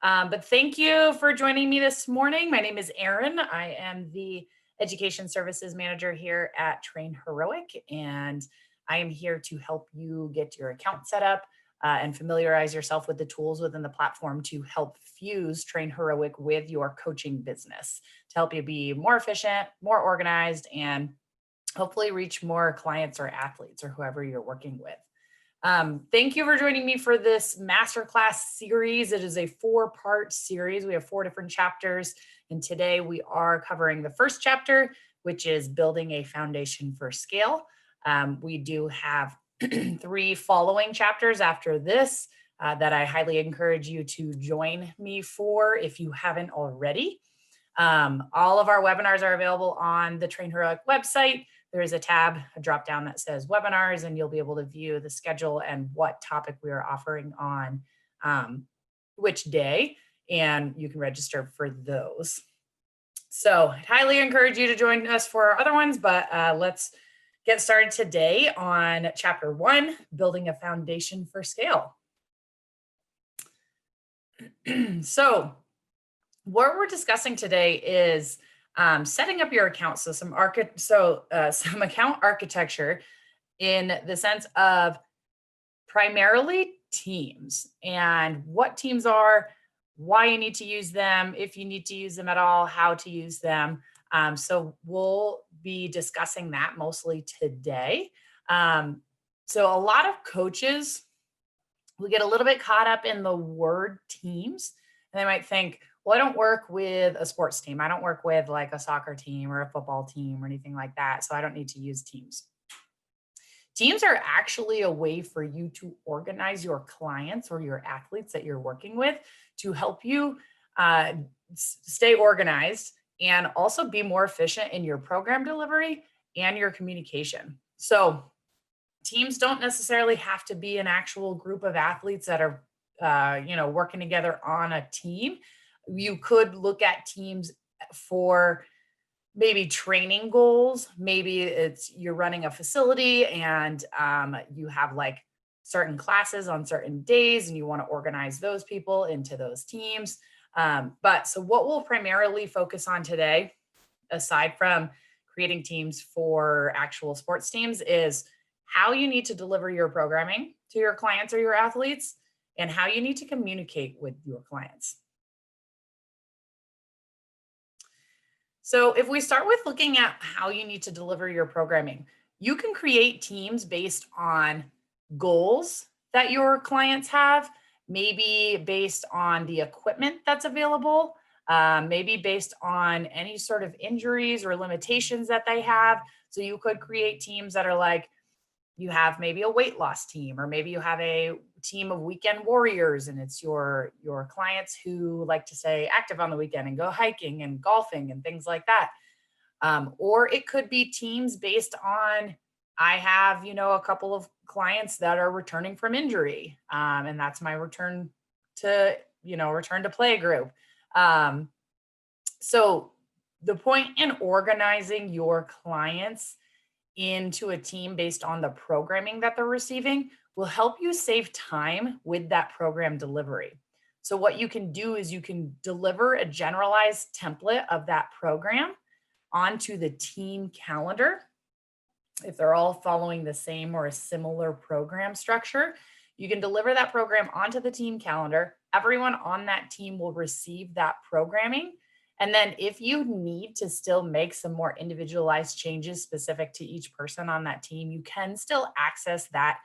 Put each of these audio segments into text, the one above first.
But thank you for joining me this morning. My name is Erin. I am the Education Services Manager here at TrainHeroic, and I am here to help you get your account set up and familiarize yourself with the tools within the platform to help fuse TrainHeroic with your coaching business to help you be more efficient, more organized, and hopefully reach more clients or athletes or whoever you're working with. Thank you for joining me for this masterclass series. It is a 4-part series. We have 4 different chapters, and today we are covering the first chapter, which is building a foundation for scale. We do have 3 following chapters after this that I highly encourage you to join me for if you haven't already. All of our webinars are available on the TrainHeroic website. There is a tab, a drop down that says webinars, and you'll be able to view the schedule and what topic we are offering on which day, and you can register for those. So I'd highly encourage you to join us for our other ones, but let's get started today on chapter 1, building a foundation for scale. So what we're discussing today is setting up your account. So some account architecture in the sense of primarily teams and what teams are, why you need to use them, if you need to use them at all, how to use them. So we'll be discussing that mostly today. So a lot of coaches, we get a little bit caught up in the word teams, and they might think, well, I don't work with a sports team. I don't work with like a soccer team or a football team or anything like that. So I don't need to use teams. Teams are actually a way for you to organize your clients or your athletes that you're working with to help you stay organized and also be more efficient in your program delivery and your communication. So teams don't necessarily have to be an actual group of athletes that are working together on a team. You could look at teams for maybe training goals. Maybe it's you're running a facility and you have like certain classes on certain days and you want to organize those people into those teams. So what we'll primarily focus on today, aside from creating teams for actual sports teams, is how you need to deliver your programming to your clients or your athletes and how you need to communicate with your clients. So if we start with looking at how you need to deliver your programming, you can create teams based on goals that your clients have, maybe based on the equipment that's available, maybe based on any sort of injuries or limitations that they have. So you could create teams that are like, you have maybe a weight loss team, or maybe you have a team of weekend warriors and it's your clients who like to stay active on the weekend and go hiking and golfing and things like that. Or it could be teams based on, I have, a couple of clients that are returning from injury. And that's my return to play group. So the point in organizing your clients into a team based on the programming that they're receiving will help you save time with that program delivery. So what you can do is you can deliver a generalized template of that program onto the team calendar. If they're all following the same or a similar program structure, you can deliver that program onto the team calendar. Everyone on that team will receive that programming. And then if you need to still make some more individualized changes specific to each person on that team, you can still access that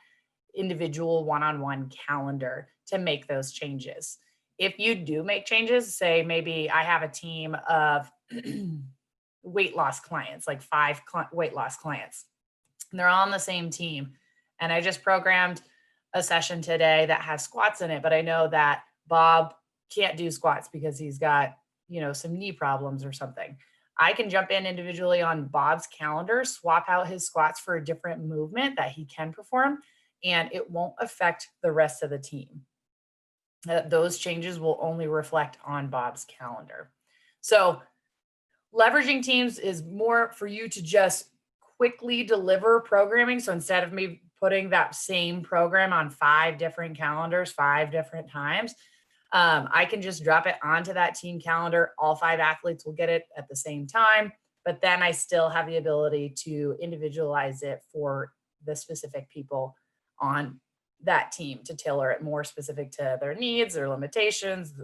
individual one-on-one calendar to make those changes. If you do make changes, say maybe I have a team of weight loss clients, like 5 weight loss clients, and they're all on the same team. And I just programmed a session today that has squats in it, but I know that Bob can't do squats because he's got some knee problems or something. I can jump in individually on Bob's calendar, swap out his squats for a different movement that he can perform, and it won't affect the rest of the team. Those changes will only reflect on Bob's calendar. So leveraging teams is more for you to just quickly deliver programming. So instead of me putting that same program on 5 different calendars, 5 different times, I can just drop it onto that team calendar. All 5 athletes will get it at the same time, but then I still have the ability to individualize it for the specific people on that team to tailor it more specific to their needs or limitations.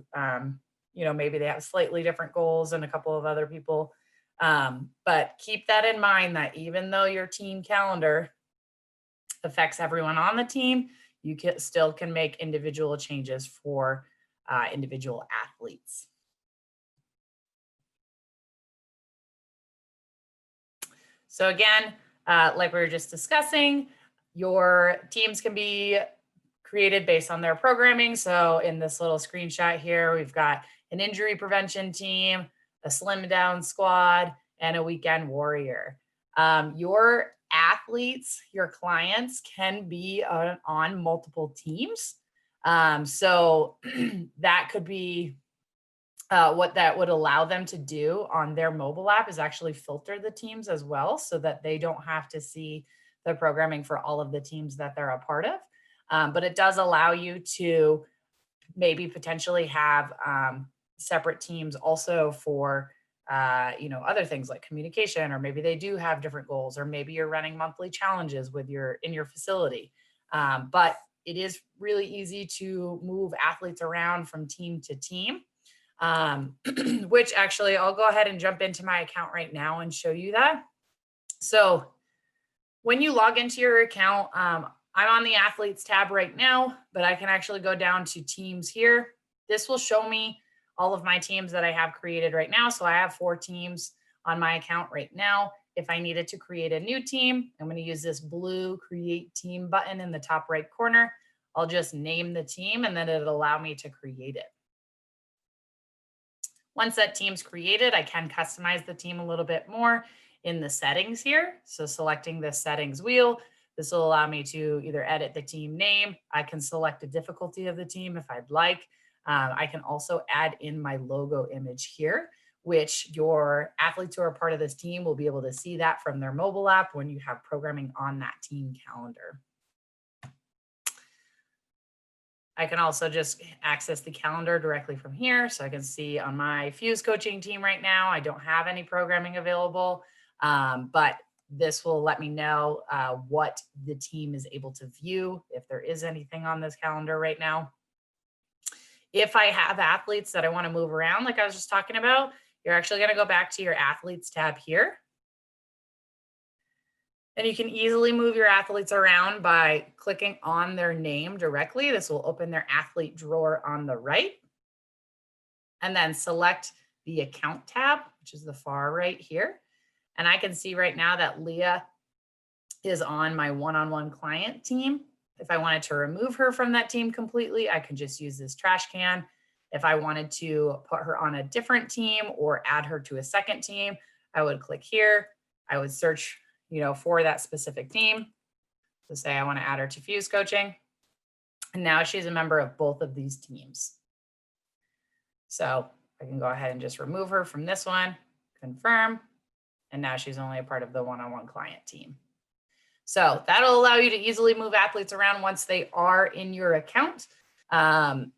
Maybe they have slightly different goals than a couple of other people. But keep that in mind that even though your team calendar affects everyone on the team, you still can make individual changes for individual athletes. So again, like we were just discussing, your teams can be created based on their programming. So in this little screenshot here, we've got an injury prevention team, a slim down squad, and a weekend warrior. Your athletes, your clients can be on multiple teams. So that could be what that would allow them to do on their mobile app is actually filter the teams as well so that they don't have to see the programming for all of the teams that they're a part of. But it does allow you to maybe potentially have separate teams also for other things like communication, or maybe they do have different goals, or maybe you're running monthly challenges in your facility. But it is really easy to move athletes around from team to team, which actually I'll go ahead and jump into my account right now and show you that. So when you log into your account, I'm on the athletes tab right now, but I can actually go down to teams here. This will show me all of my teams that I have created right now. So I have 4 teams on my account right now. If I needed to create a new team, I'm going to use this blue create team button in the top right corner. I'll just name the team and then it'll allow me to create it. Once that team's created, I can customize the team a little bit more in the settings here. So selecting the settings wheel, this will allow me to either edit the team name. I can select the difficulty of the team if I'd like. I can also add in my logo image here, which your athletes who are part of this team will be able to see that from their mobile app when you have programming on that team calendar. I can also just access the calendar directly from here. So I can see on my FUZE coaching team right now, I don't have any programming available, but this will let me know what the team is able to view, if there is anything on this calendar right now. If I have athletes that I want to move around, like I was just talking about, you're actually going to go back to your athletes tab here. And you can easily move your athletes around by clicking on their name directly. This will open their athlete drawer on the right. And then select the account tab, which is the far right here. And I can see right now that Leah is on my one-on-one client team. If I wanted to remove her from that team completely, I could just use this trash can. If I wanted to put her on a different team or add her to a second team, I would click here. I would search, for that specific team. So say I want to add her to FUZE coaching. And now she's a member of both of these teams. So I can go ahead and just remove her from this one, confirm, and now she's only a part of the one-on-one client team. So that'll allow you to easily move athletes around once they are in your account, and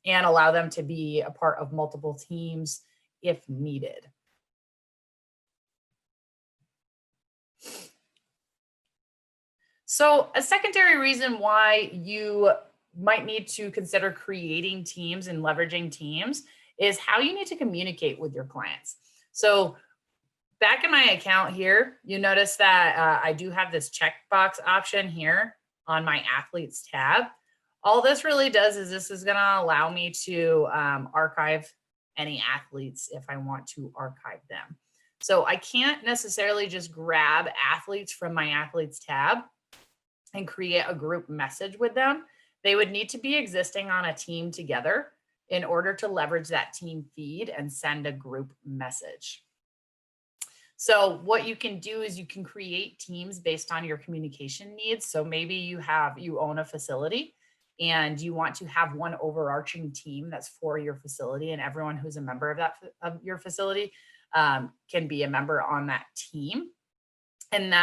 allow them to be a part of multiple teams if needed. So a secondary reason why you might need to consider creating teams and leveraging teams is how you need to communicate with your clients. So back in my account here, you notice that I do have this checkbox option here on my athletes tab. All this really does is this is going to allow me to archive any athletes if I want to archive them. So I can't necessarily just grab athletes from my athletes tab and create a group message with them. They would need to be existing on a team together in order to leverage that team feed and send a group message. So what you can do is you can create teams based on your communication needs. So maybe you own a facility and you want to have one overarching team that's for your facility, and everyone who's a member of your facility can be a member on that team. And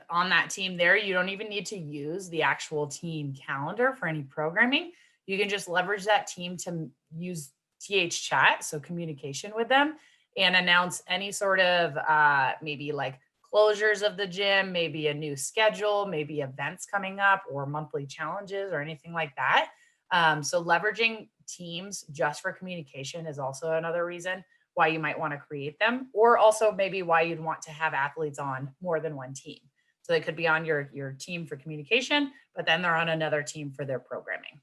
on that team there, you don't even need to use the actual team calendar for any programming. you can just leverage that team to use TH chat, so communication with them, and announce any sort of maybe like closures of the gym, maybe a new schedule, maybe events coming up or monthly challenges or anything like that. So leveraging teams just for communication is also another reason why you might want to create them, or also maybe why you'd want to have athletes on more than one team. So they could be on your team for communication, but then they're on another team for their programming.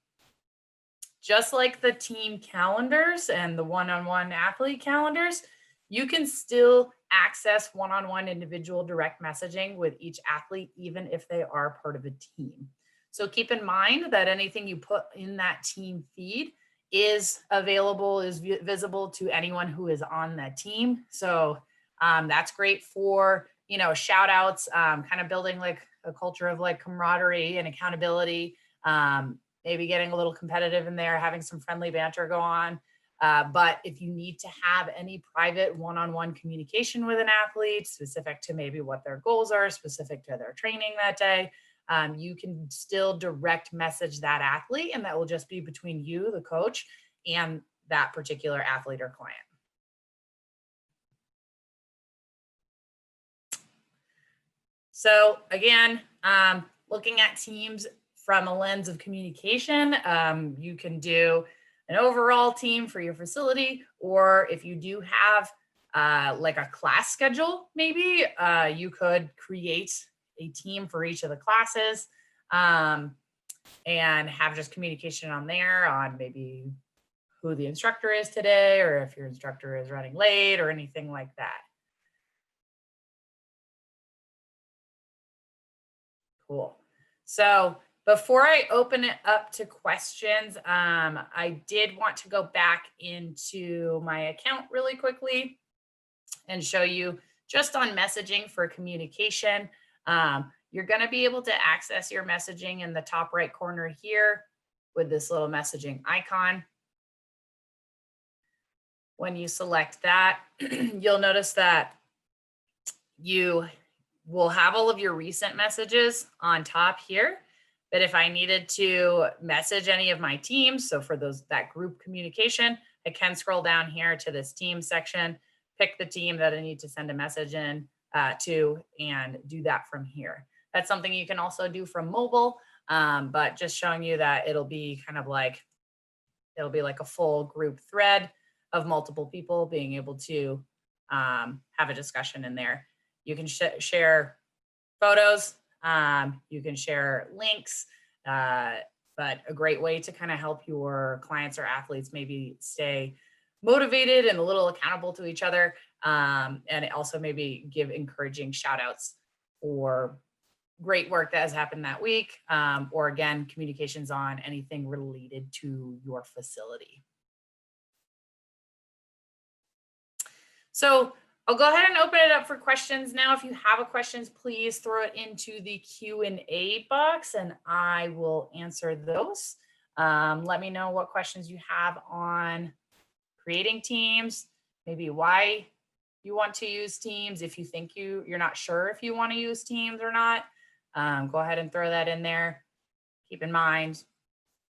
Just like the team calendars and the one-on-one athlete calendars, you can still access one-on-one individual direct messaging with each athlete, even if they are part of a team. So keep in mind that anything you put in that team feed is available, is visible to anyone who is on that team. So that's great for, shout outs, kind of building like a culture of like camaraderie and accountability, maybe getting a little competitive in there, having some friendly banter go on. But if you need to have any private one-on-one communication with an athlete, specific to maybe what their goals are, specific to their training that day, you can still direct message that athlete, and that will just be between you, the coach, and that particular athlete or client. So again, looking at teams from a lens of communication, you can do an overall team for your facility, or if you do have like a class schedule, maybe you could create a team for each of the classes and have just communication on there on maybe who the instructor is today, or if your instructor is running late or anything like that. Cool. So before I open it up to questions, I did want to go back into my account really quickly and show you just on messaging for communication. You're going to be able to access your messaging in the top right corner here with this little messaging icon. When you select that, you'll notice that you will have all of your recent messages on top here. But if I needed to message any of my teams, so for that group communication, I can scroll down here to this team section, pick the team that I need to send a message in to, and do that from here. That's something you can also do from mobile, but just showing you that it'll be kind of like, it'll be like a full group thread of multiple people being able to have a discussion in there. You can share photos, you can share links, but a great way to kind of help your clients or athletes maybe stay motivated and a little accountable to each other, and also maybe give encouraging shout outs for great work that has happened that week, or again, communications on anything related to your facility. So I'll go ahead and open it up for questions now. If you have a questions, please throw it into the Q&A box and I will answer those. Let me know what questions you have on creating teams, maybe why you want to use teams. If you think you're not sure if you want to use teams or not, go ahead and throw that in there. Keep in mind,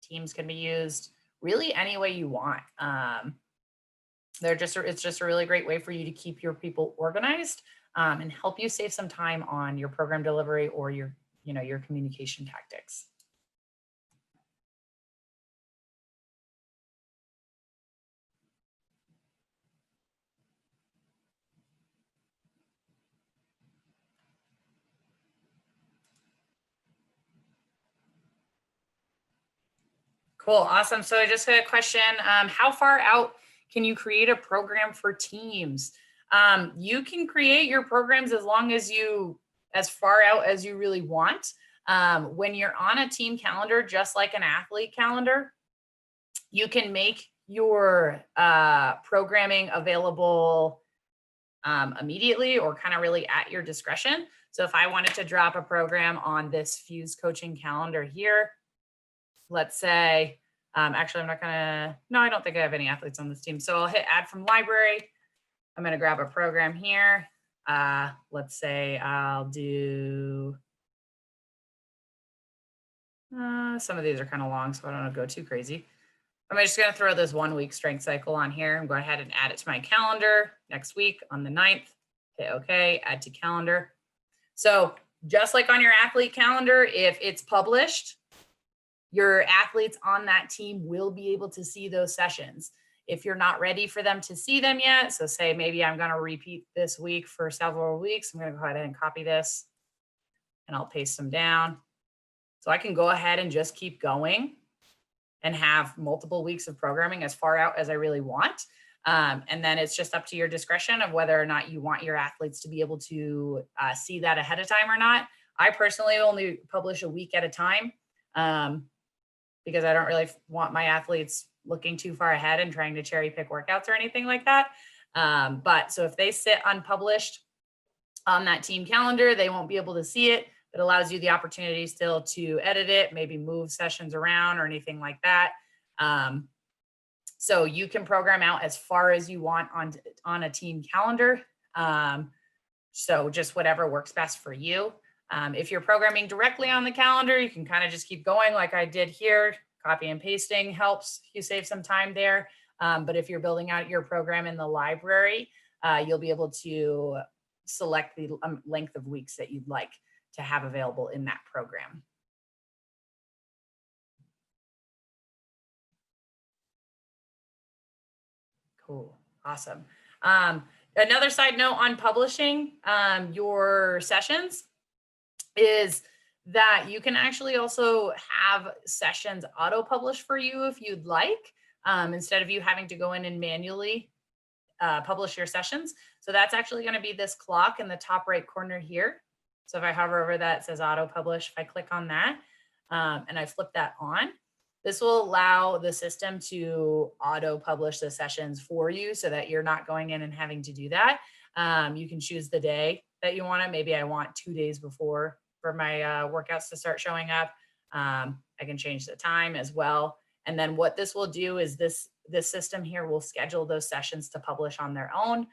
teams can be used really any way you want. It's just a really great way for you to keep your people organized and help you save some time on your program delivery or your communication tactics. Cool, awesome. So I just got a question. How far out can you create a program for teams? You can create your programs as far out as you really want. When you're on a team calendar, just like an athlete calendar, you can make your programming available immediately or kind of really at your discretion. So if I wanted to drop a program on this FUZE coaching calendar here, let's say, actually, I don't think I have any athletes on this team. So I'll hit add from library. I'm going to grab a program here. Let's say I'll do Some of these are kind of long, so I don't want to go too crazy. I'm just going to throw this 1 week strength cycle on here. I'm going ahead and add it to my calendar next week on the 9th. Hit OK, add to calendar. So just like on your athlete calendar, if it's published, your athletes on that team will be able to see those sessions. If you're not ready for them to see them yet, so say maybe I'm going to repeat this week for several weeks, I'm going to go ahead and copy this and I'll paste them down. So I can go ahead and just keep going and have multiple weeks of programming as far out as I really want. And then it's just up to your discretion of whether or not you want your athletes to be able to see that ahead of time or not. I personally only publish a week at a time because I don't really want my athletes looking too far ahead and trying to cherry pick workouts or anything like that. But so if they sit unpublished on that team calendar, they won't be able to see it. It allows you the opportunity still to edit it, maybe move sessions around or anything like that. So you can program out as far as you want on a team calendar. So just whatever works best for you. If you're programming directly on the calendar, you can kind of just keep going like I did here. Copy and pasting helps you save some time there. But if you're building out your program in the library, you'll be able to select the length of weeks that you'd like to have available in that program. Cool, awesome. Another side note on publishing your sessions is that you can actually also have sessions auto-publish for you if you'd like, instead of you having to go in and manually publish your sessions. So that's actually going to be this clock in the top right corner here. So if I hover over that, it says auto publish. If I click on that and I flip that on, this will allow the system to auto publish the sessions for you so that you're not going in and having to do that. You can choose the day that you want it. Maybe I want 2 days before for my workouts to start showing up. I can change the time as well. And then what this will do is this system here will schedule those sessions to publish on their own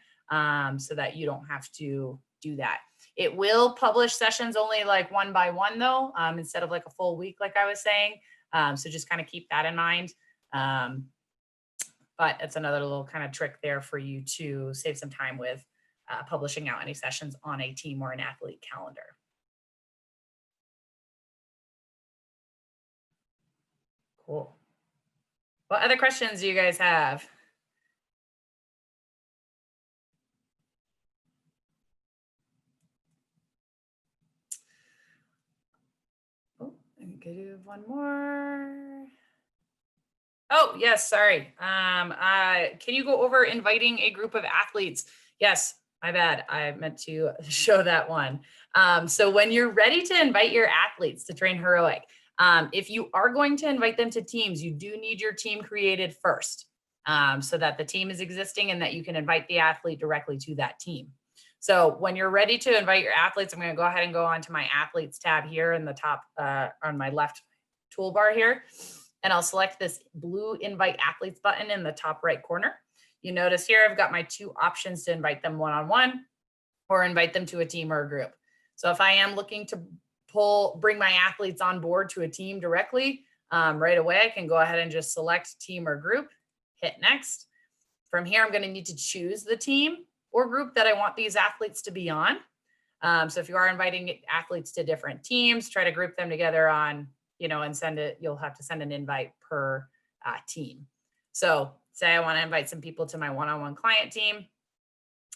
so that you don't have to do that. It will publish sessions only like one by one though, instead of like a full week, like I was saying. So just kind of keep that in mind. But it's another little kind of trick there for you to save some time with publishing out any sessions on a team or an athlete calendar. Cool. What other questions do you guys have? Oh, I think I do have one more. Oh, yes, sorry. Can you go over inviting a group of athletes? Yes, my bad. I meant to show that one. So when you're ready to invite your athletes to Train Heroic, if you are going to invite them to teams, you do need your team created first so that the team is existing and that you can invite the athlete directly to that team. So when you're ready to invite your athletes, I'm going to go ahead and go onto my athletes tab here in the top on my left toolbar here. And I'll select this blue invite athletes button in the top right corner. You notice here, I've got my 2 options to invite them one-on-one or invite them to a team or a group. So if I am looking to bring my athletes on board to a team directly, right away, I can go ahead and just select team or group, hit next. From here, I'm going to need to choose the team or group that I want these athletes to be on. So if you are inviting athletes to different teams, try to group them together on, and send it, you'll have to send an invite per team. So say I want to invite some people to my one-on-one client team.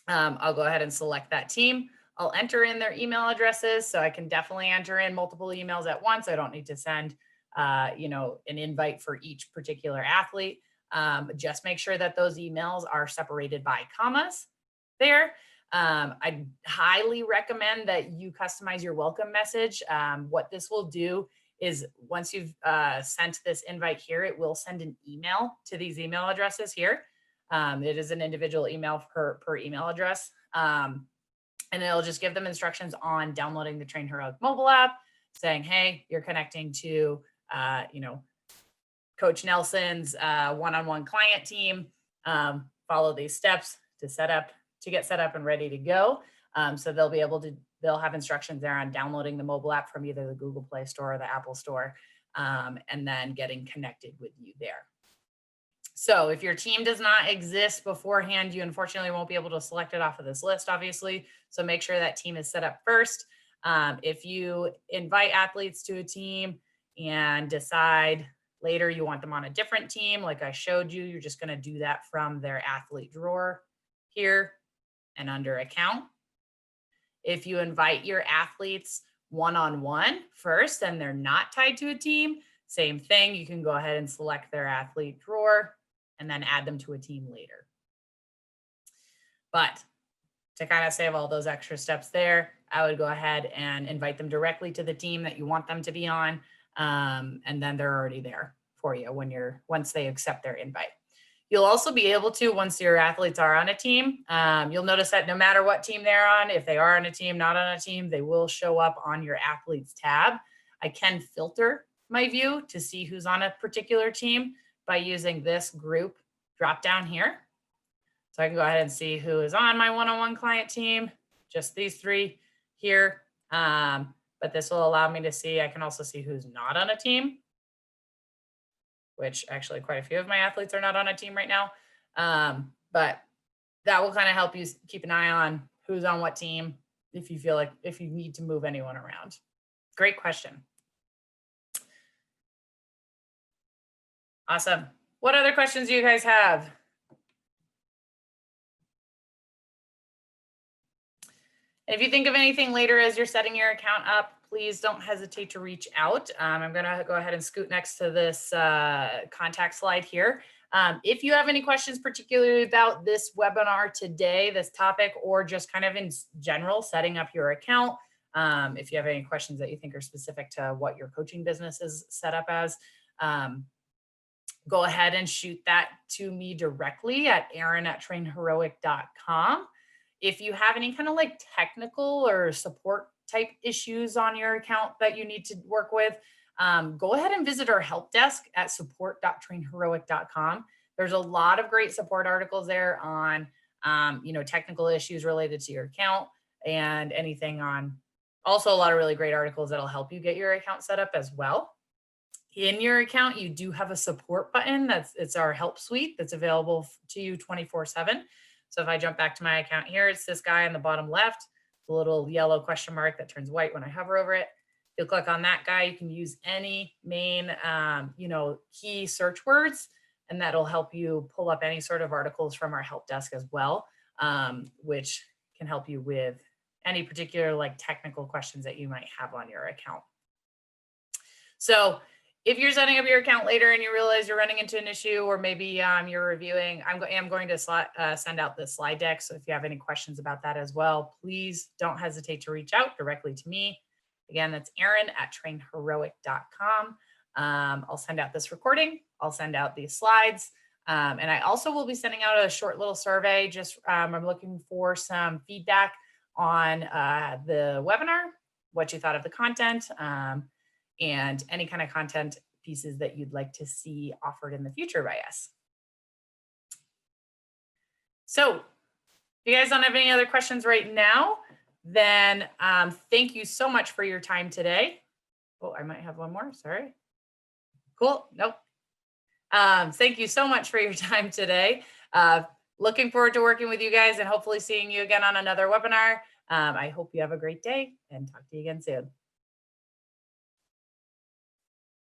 I'll go ahead and select that team. I'll enter in their email addresses. So I can definitely enter in multiple emails at once. I don't need to send, an invite for each particular athlete. Just make sure that those emails are separated by commas there. I highly recommend that you customize your welcome message. What this will do is once you've sent this invite here, it will send an email to these email addresses here. It is an individual email per email address. And it'll just give them instructions on downloading the Train Heroic mobile app, saying, hey, you're connecting to, Coach Nelson's one-on-one client team. Follow these steps to get set up and ready to go. So they'll have instructions there on downloading the mobile app from either the Google Play Store or the Apple Store. and then getting connected with you there. So if your team does not exist beforehand, you unfortunately won't be able to select it off of this list, obviously. So make sure that team is set up first. If you invite athletes to a team and decide later you want them on a different team, like I showed you, you're just going to do that from their athlete drawer here and under account. If you invite your athletes one-on-one first and they're not tied to a team, same thing. You can go ahead and select their athlete drawer and then add them to a team later. But to kind of save all those extra steps there, I would go ahead and invite them directly to the team that you want them to be on. And then they're already there for you once they accept their invite. You'll also be able to, once your athletes are on a team, you'll notice that no matter what team they're on, if they are on a team, not on a team, they will show up on your athletes tab. I can filter my view to see who's on a particular team by using this group drop down here. So I can go ahead and see who is on my one-on-one client team, just these three here. But this will allow me to see, I can also see who's not on a team, which actually quite a few of my athletes are not on a team right now. But that will kind of help you keep an eye on who's on what team if you need to move anyone around. Great question. Awesome. What other questions do you guys have? If you think of anything later as you're setting your account up, please don't hesitate to reach out. I'm going to go ahead and scoot next to this contact slide here. If you have any questions, particularly about this webinar today, this topic, or just kind of in general, setting up your account, if you have any questions that you think are specific to what your coaching business is set up as, go ahead and shoot that to me directly at Erin@TrainHeroic.com. If you have any kind of like technical or support type issues on your account that you need to work with, go ahead and visit our help desk at support.trainheroic.com. There's a lot of great support articles there on, technical issues related to your account and anything on, also a lot of really great articles that'll help you get your account set up as well. In your account, you do have a support button. It's our help suite that's available to you 24/7. So if I jump back to my account here, it's this guy on the bottom left, the little yellow question mark that turns white when I hover over it. You'll click on that guy. You can use any main, key search words, and that'll help you pull up any sort of articles from our help desk as well, which can help you with any particular like technical questions that you might have on your account. So if you're setting up your account later and you realize you're running into an issue, or maybe you're reviewing, I am going to send out the slide deck. So if you have any questions about that as well, please don't hesitate to reach out directly to me. Again, that's Erin@TrainHeroic.com. I'll send out this recording. I'll send out these slides. And I also will be sending out a short little survey. I'm looking for some feedback on the webinar, what you thought of the content, and any kind of content pieces that you'd like to see offered in the future by us. So if you guys don't have any other questions right now, then thank you so much for your time today. Oh, I might have one more, sorry. Cool, nope. Thank you so much for your time today. Looking forward to working with you guys and hopefully seeing you again on another webinar. I hope you have a great day and talk to you again soon.